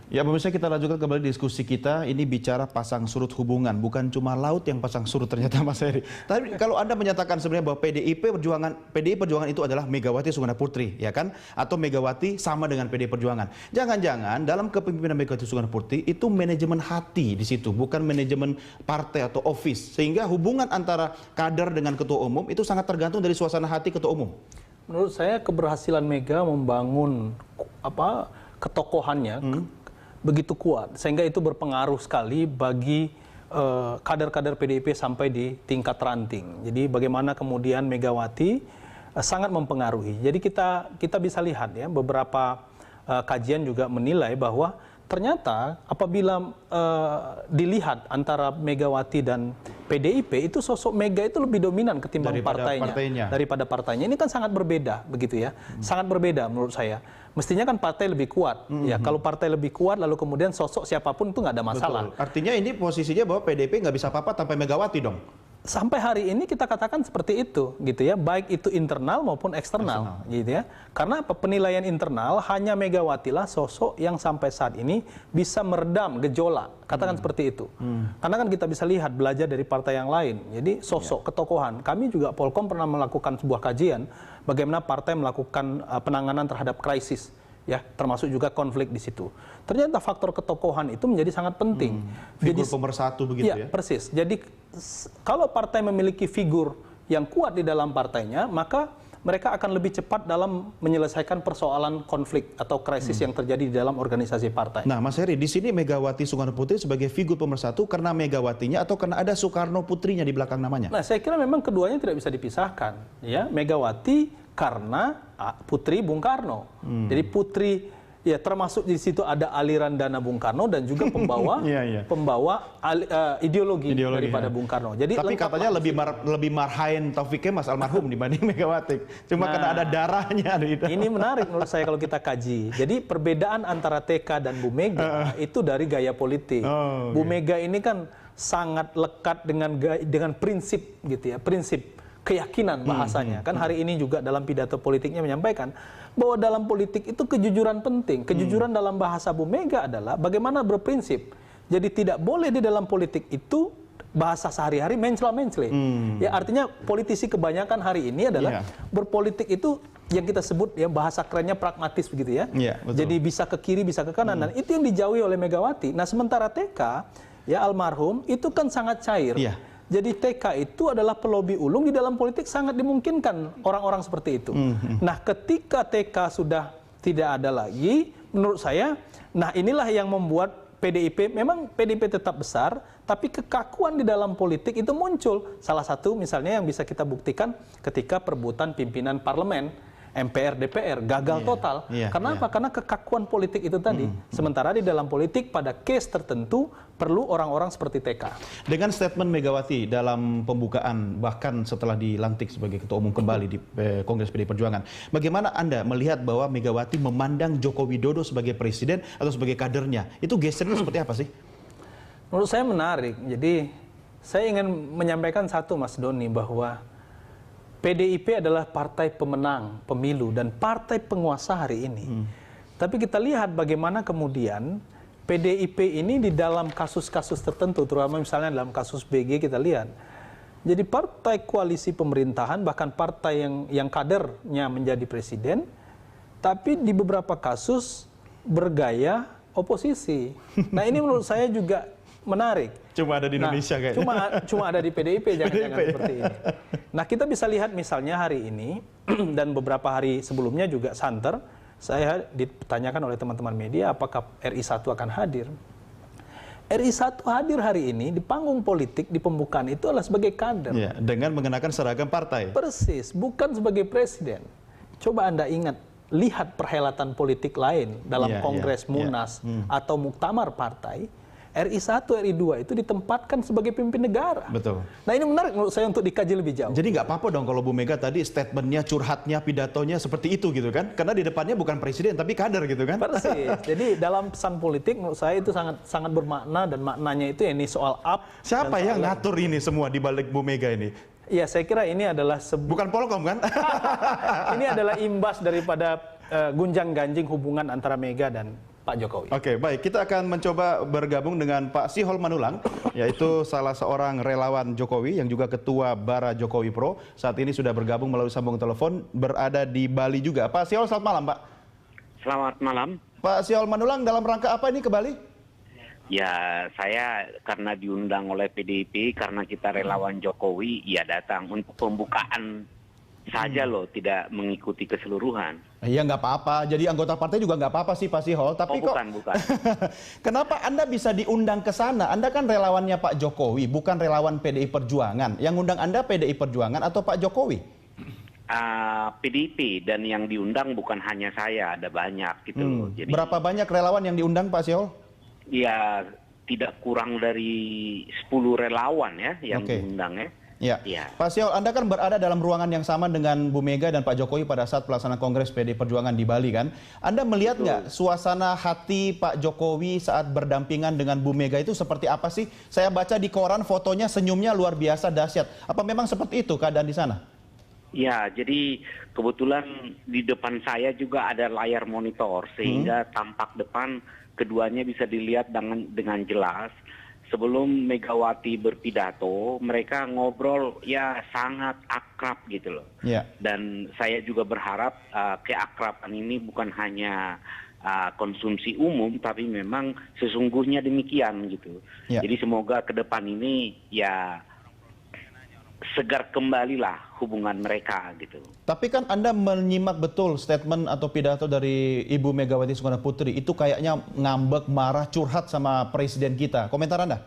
Ya, pemirsa, kita lanjutkan kembali diskusi kita. Ini bicara pasang surut hubungan, bukan cuma laut yang pasang surut ternyata, Mas Heri. Tapi kalau Anda menyatakan sebenarnya bahwa PDI Perjuangan itu adalah Megawati Soekarno Putri, ya kan? Atau Megawati sama dengan PDI Perjuangan. Jangan-jangan dalam kepemimpinan Megawati Soekarno Putri itu manajemen hati di situ, bukan manajemen partai atau office. Sehingga hubungan antara kader dengan ketua umum itu sangat tergantung dari suasana hati ketua umum. Menurut saya keberhasilan Mega membangun ketokohannya begitu kuat, sehingga itu berpengaruh sekali bagi kader-kader PDIP sampai di tingkat ranting. Jadi bagaimana kemudian Megawati sangat mempengaruhi. Jadi kita bisa lihat ya, beberapa kajian juga menilai bahwa ternyata apabila dilihat antara Megawati dan PDIP, itu sosok Mega itu lebih dominan ketimbang daripada partainya. Ini kan sangat berbeda begitu ya, sangat berbeda menurut saya. Mestinya kan partai lebih kuat, ya. Kalau partai lebih kuat, lalu kemudian sosok siapapun itu nggak ada masalah. Betul. Artinya ini posisinya bahwa PDIP nggak bisa apa-apa tanpa Megawati dong. Sampai hari ini kita katakan seperti itu, gitu ya, baik itu internal maupun eksternal, gitu ya. Karena penilaian internal hanya Megawati lah sosok yang sampai saat ini bisa meredam gejolak, katakan seperti itu. Karena kan kita bisa lihat belajar dari partai yang lain. Jadi sosok ketokohan. Kami juga Polkom pernah melakukan sebuah kajian bagaimana partai melakukan penanganan terhadap krisis, ya, termasuk juga konflik di situ. Ternyata faktor ketokohan itu menjadi sangat penting. Figur pemersatu begitu ya? Persis. Jadi kalau partai memiliki figur yang kuat di dalam partainya, maka mereka akan lebih cepat dalam menyelesaikan persoalan konflik atau krisis yang terjadi di dalam organisasi partai. Nah, Mas Heri, di sini Megawati Soekarno Putri sebagai figur pemersatu karena Megawatinya atau karena ada Soekarno Putrinya di belakang namanya? Nah, saya kira memang keduanya tidak bisa dipisahkan. Ya, Megawati karena putri Bung Karno. Jadi putri, ya, termasuk di situ ada aliran dana Bung Karno dan juga pembawa ideologi daripada Bung Karno. Jadi tapi katanya lebih marhain Taufik Kemas almarhum dibanding Megawati. Cuma karena ada darahnya. Ini menarik menurut saya kalau kita kaji. Jadi perbedaan antara TK dan Bu Mega itu dari gaya politik. Bu Mega ini kan sangat lekat dengan prinsip, gitu ya, prinsip keyakinan bahasanya. Kan hari ini juga dalam pidato politiknya menyampaikan bahwa dalam politik itu kejujuran penting. Kejujuran dalam bahasa Bu Mega adalah bagaimana berprinsip. Jadi tidak boleh di dalam politik itu bahasa sehari-hari mencela-mencela. Ya, artinya politisi kebanyakan hari ini adalah berpolitik itu yang kita sebut ya bahasa kerennya pragmatis begitu ya. Jadi bisa ke kiri, bisa ke kanan. Dan itu yang dijauhi oleh Megawati. Nah, sementara TK ya almarhum itu kan sangat cair. Jadi TK itu adalah pelobi ulung di dalam politik, sangat dimungkinkan orang-orang seperti itu. Nah, ketika TK sudah tidak ada lagi, menurut saya, nah inilah yang membuat PDIP, memang PDIP tetap besar, tapi kekakuan di dalam politik itu muncul. Salah satu misalnya yang bisa kita buktikan ketika perebutan pimpinan parlemen, MPR, DPR, gagal total. Karena apa? Karena kekakuan politik itu tadi. Sementara di dalam politik pada case tertentu perlu orang-orang seperti TK. Dengan statement Megawati dalam pembukaan, bahkan setelah dilantik sebagai ketua umum kembali di Kongres PDI Perjuangan, bagaimana Anda melihat bahwa Megawati memandang Joko Widodo sebagai presiden atau sebagai kadernya? Itu gesernya seperti apa sih? Menurut saya menarik. Jadi saya ingin menyampaikan satu, Mas Doni, bahwa PDIP adalah partai pemenang pemilu dan partai penguasa hari ini. Tapi kita lihat bagaimana kemudian PDIP ini di dalam kasus-kasus tertentu, terutama misalnya dalam kasus BG kita lihat. Jadi partai koalisi pemerintahan, bahkan partai yang kadernya menjadi presiden, tapi di beberapa kasus bergaya oposisi. Nah, ini menurut saya juga menarik. Cuma ada di Indonesia kayaknya. Cuma ada di PDIP, jangan-jangan seperti ini. Nah, kita bisa lihat misalnya hari ini dan beberapa hari sebelumnya juga santer, saya ditanyakan oleh teman-teman media apakah RI1 akan hadir. RI1 hadir hari ini di panggung politik di pembukaan itu adalah sebagai kader. Ya, dengan mengenakan seragam partai. Persis, bukan sebagai presiden. Coba Anda ingat, lihat perhelatan politik lain dalam Kongres Munas atau muktamar partai. RI1, RI2 itu ditempatkan sebagai pemimpin negara. Betul. Nah, ini menarik menurut saya untuk dikaji lebih jauh. Jadi nggak apa-apa dong kalau Bu Mega tadi statementnya, curhatnya, pidatonya seperti itu gitu kan? Karena di depannya bukan presiden tapi kader gitu kan? Persis. Jadi dalam pesan politik menurut saya itu sangat bermakna, dan maknanya itu ini soal up. Siapa yang ngatur ini semua di balik Bu Mega ini? Ya, saya kira ini adalah bukan Polkom kan? Ini adalah imbas daripada gunjang-ganjing hubungan antara Mega dan Pak Jokowi. Oke, baik. Kita akan mencoba bergabung dengan Pak Sihol Manulang, yaitu salah seorang relawan Jokowi yang juga ketua Bara Jokowi Pro. Saat ini sudah bergabung melalui sambungan telepon, berada di Bali juga. Pak Sihol, selamat malam, Pak. Selamat malam. Pak Sihol Manulang, dalam rangka apa ini ke Bali? Ya, saya karena diundang oleh PDIP, karena kita relawan Jokowi, ya datang untuk pembukaan saja loh, tidak mengikuti keseluruhan. Iya, nggak apa-apa. Jadi anggota partai juga nggak apa-apa sih, Pak Sihol. Tapi kok, bukan. kenapa Anda bisa diundang ke sana? Anda kan relawannya Pak Jokowi, bukan relawan PDI Perjuangan. Yang undang Anda PDI Perjuangan atau Pak Jokowi? PDIP, dan yang diundang bukan hanya saya, ada banyak gitu loh. Jadi, berapa banyak relawan yang diundang, Pak Sihol? ya tidak kurang dari 10 relawan ya yang diundang ya. Ya. Pak Sihol, Anda kan berada dalam ruangan yang sama dengan Bu Mega dan Pak Jokowi pada saat pelaksanaan Kongres PDI Perjuangan di Bali kan. Anda melihat nggak suasana hati Pak Jokowi saat berdampingan dengan Bu Mega itu seperti apa sih? Saya baca di koran fotonya senyumnya luar biasa dahsyat. Apa memang seperti itu keadaan di sana? Ya, jadi kebetulan di depan saya juga ada layar monitor sehingga tampak depan keduanya bisa dilihat dengan jelas. Sebelum Megawati berpidato, mereka ngobrol ya sangat akrab gitu loh. Dan saya juga berharap keakraban ini bukan hanya konsumsi umum, tapi memang sesungguhnya demikian gitu. Jadi semoga ke depan ini ya segar kembalilah hubungan mereka gitu. Tapi kan Anda menyimak betul statement atau pidato dari Ibu Megawati Soekarno Putri. Itu kayaknya ngambek, marah, curhat sama presiden kita. Komentar Anda?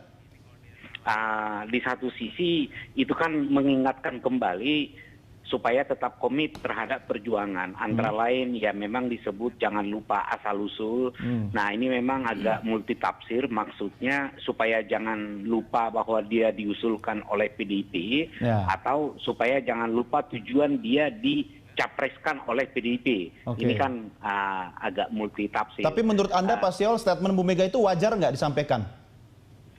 Di satu sisi itu kan mengingatkan kembali supaya tetap komit terhadap perjuangan. Antara lain ya memang disebut jangan lupa asal-usul. Nah ini memang agak multitafsir, maksudnya supaya jangan lupa bahwa dia diusulkan oleh PDIP, atau supaya jangan lupa tujuan dia dicapreskan oleh PDIP. Ini kan agak multitafsir. Tapi menurut Anda Pak Sihol, statement Bu Mega itu wajar nggak disampaikan?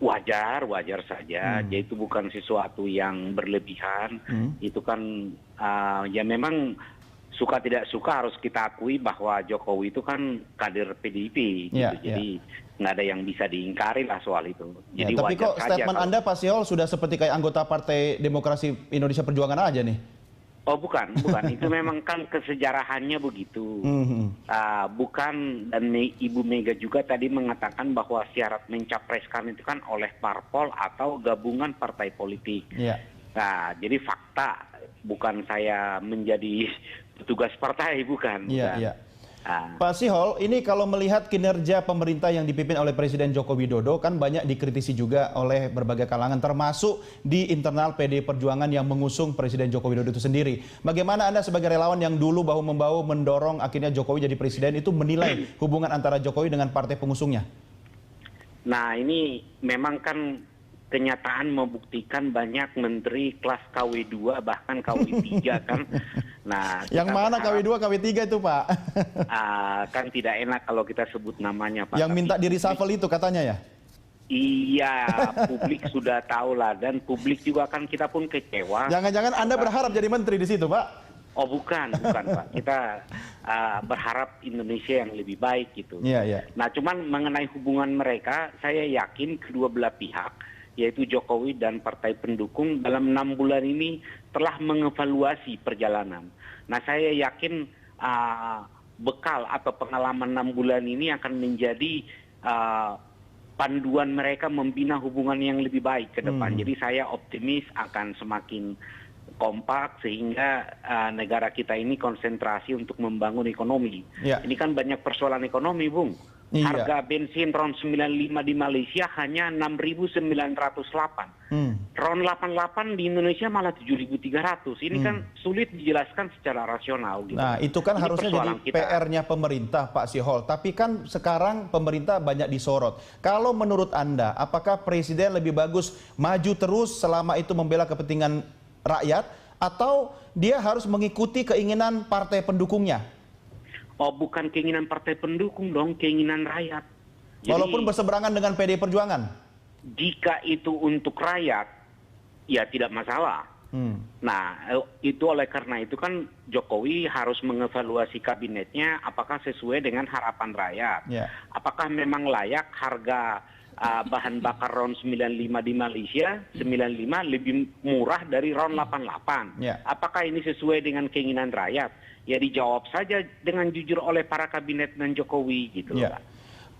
Wajar saja. Jadi itu bukan sesuatu yang berlebihan. Itu kan ya memang suka tidak suka harus kita akui bahwa Jokowi itu kan kader PDIP. Gitu. Jadi nggak ada yang bisa diingkari lah soal itu. Jadi tapi wajar kok saja statement Anda Pak Sihol sudah seperti kayak anggota Partai Demokrasi Indonesia Perjuangan aja nih? Oh bukan. Itu memang kan kesejarahannya begitu. Bukan, dan Ibu Mega juga tadi mengatakan bahwa syarat mencapreskan itu kan oleh parpol atau gabungan partai politik. Nah, jadi fakta, bukan saya menjadi petugas partai, bukan. Pak Sihol, ini kalau melihat kinerja pemerintah yang dipimpin oleh Presiden Joko Widodo kan banyak dikritisi juga oleh berbagai kalangan, termasuk di internal PDI Perjuangan yang mengusung Presiden Joko Widodo itu sendiri. Bagaimana Anda sebagai relawan yang dulu bahu-membahu mendorong akhirnya Jokowi jadi presiden itu menilai hubungan antara Jokowi dengan partai pengusungnya? Nah ini memang kan kenyataan membuktikan banyak menteri kelas KW2 bahkan KW3 kan. Nah, yang mana KW2, KW3 itu Pak? Kan tidak enak kalau kita sebut namanya Pak. Yang minta di reshuffle itu katanya ya? Iya, publik sudah tahu lah, dan publik juga kan kita pun kecewa. Jangan-jangan Anda berharap jadi menteri di situ Pak? Oh bukan Pak. Kita berharap Indonesia yang lebih baik gitu. Nah cuman mengenai hubungan mereka, saya yakin kedua belah pihak, yaitu Jokowi dan partai pendukung dalam 6 bulan ini telah mengevaluasi perjalanan. Nah saya yakin bekal atau pengalaman 6 bulan ini akan menjadi panduan mereka membina hubungan yang lebih baik ke depan. Jadi saya optimis akan semakin kompak sehingga negara kita ini konsentrasi untuk membangun ekonomi. Ini kan banyak persoalan ekonomi, Bung. Harga bensin RON 95 di Malaysia hanya 6.908. RON 88 di Indonesia malah 7.300. Ini kan sulit dijelaskan secara rasional. Gitu. Nah itu kan ini harusnya jadi PR-nya pemerintah Pak Sihol. Tapi kan sekarang pemerintah banyak disorot. Kalau menurut Anda, apakah Presiden lebih bagus maju terus selama itu membela kepentingan rakyat, atau dia harus mengikuti keinginan partai pendukungnya? Oh bukan keinginan partai pendukung dong, keinginan rakyat. Jadi, walaupun berseberangan dengan PDI Perjuangan? Jika itu untuk rakyat, ya tidak masalah. Nah, itu oleh karena itu kan Jokowi harus mengevaluasi kabinetnya apakah sesuai dengan harapan rakyat. Apakah memang layak harga bahan bakar RON 95 di Malaysia 95 lebih murah dari RON 88. Apakah ini sesuai dengan keinginan rakyat? Ya dijawab saja dengan jujur oleh para kabinet dan Jokowi gitu.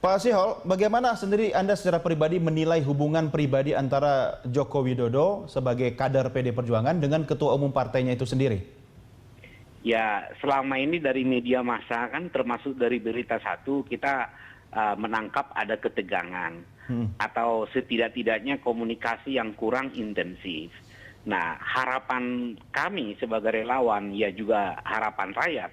Pak Sihol, bagaimana sendiri Anda secara pribadi menilai hubungan pribadi antara Joko Widodo sebagai kader PD Perjuangan dengan ketua umum partainya itu sendiri? Ya, selama ini dari media massa kan termasuk dari Berita Satu kita menangkap ada ketegangan atau setidak-tidaknya komunikasi yang kurang intensif. Nah, harapan kami sebagai relawan ya juga harapan rakyat.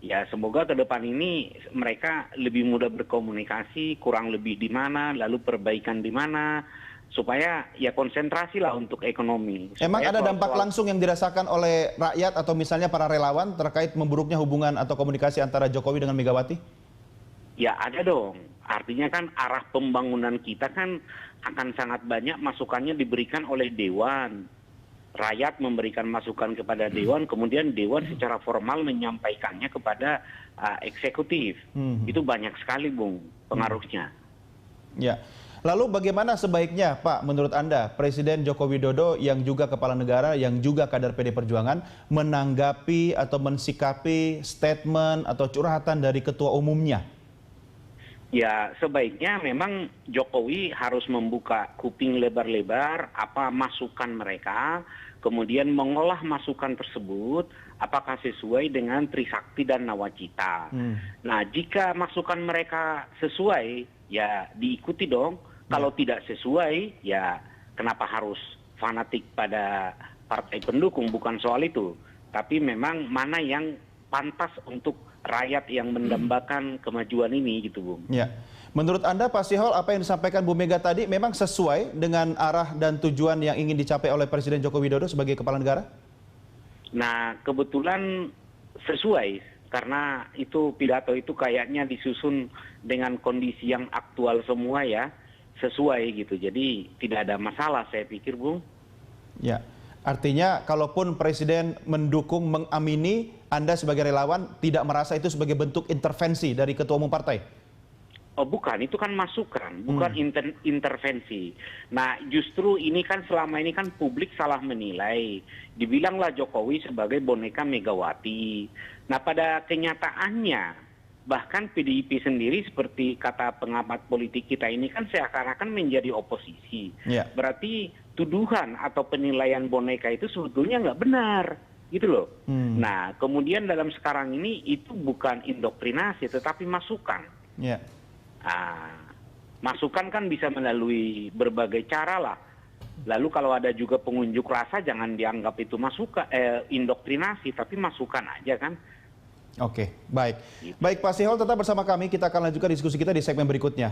Ya semoga ke depan ini mereka lebih mudah berkomunikasi, kurang lebih di mana, lalu perbaikan di mana, supaya ya konsentrasi lah untuk ekonomi. Emang ada dampak langsung yang dirasakan oleh rakyat atau misalnya para relawan terkait memburuknya hubungan atau komunikasi antara Jokowi dengan Megawati? Ya ada dong, artinya kan arah pembangunan kita kan akan sangat banyak masukannya diberikan oleh Dewan. Rakyat memberikan masukan kepada Dewan, kemudian Dewan secara formal menyampaikannya kepada eksekutif. Itu banyak sekali, Bung, pengaruhnya. Ya. Lalu bagaimana sebaiknya, Pak, menurut Anda, Presiden Joko Widodo yang juga kepala negara, yang juga kader PD Perjuangan, menanggapi atau mensikapi statement atau curhatan dari ketua umumnya? Ya, sebaiknya memang Jokowi harus membuka kuping lebar-lebar apa masukan mereka, kemudian mengolah masukan tersebut apakah sesuai dengan Trisakti dan Nawacita. Nah, jika masukan mereka sesuai, ya diikuti dong. Kalau tidak sesuai, ya kenapa harus fanatik pada partai pendukung, bukan soal itu. Tapi memang mana yang pantas untuk rakyat yang mendambakan kemajuan ini gitu, Bung. Ya. Menurut Anda, Pak Sihol, apa yang disampaikan Bu Mega tadi memang sesuai dengan arah dan tujuan yang ingin dicapai oleh Presiden Joko Widodo sebagai kepala negara? Nah, kebetulan sesuai karena itu pidato itu kayaknya disusun dengan kondisi yang aktual semua ya, sesuai gitu. Jadi tidak ada masalah saya pikir, Bung. Ya. Artinya kalaupun Presiden mendukung, mengamini, Anda sebagai relawan tidak merasa itu sebagai bentuk intervensi dari ketua umum partai? Oh bukan, itu kan masukan, bukan intervensi. Nah justru ini kan selama ini kan publik salah menilai. Dibilanglah Jokowi sebagai boneka Megawati. Nah pada kenyataannya, bahkan PDIP sendiri seperti kata pengamat politik kita ini kan seakan-akan menjadi oposisi. Berarti tuduhan atau penilaian boneka itu sebetulnya nggak benar. Gitu loh. Nah kemudian dalam sekarang ini itu bukan indoktrinasi tetapi masukan. Masukan kan bisa melalui berbagai cara lah. Lalu kalau ada juga pengunjuk rasa jangan dianggap itu masukan, indoktrinasi, tapi masukan aja kan. Oke, baik. Baik Pak Sihol tetap bersama kami, kita akan lanjutkan diskusi kita di segmen berikutnya.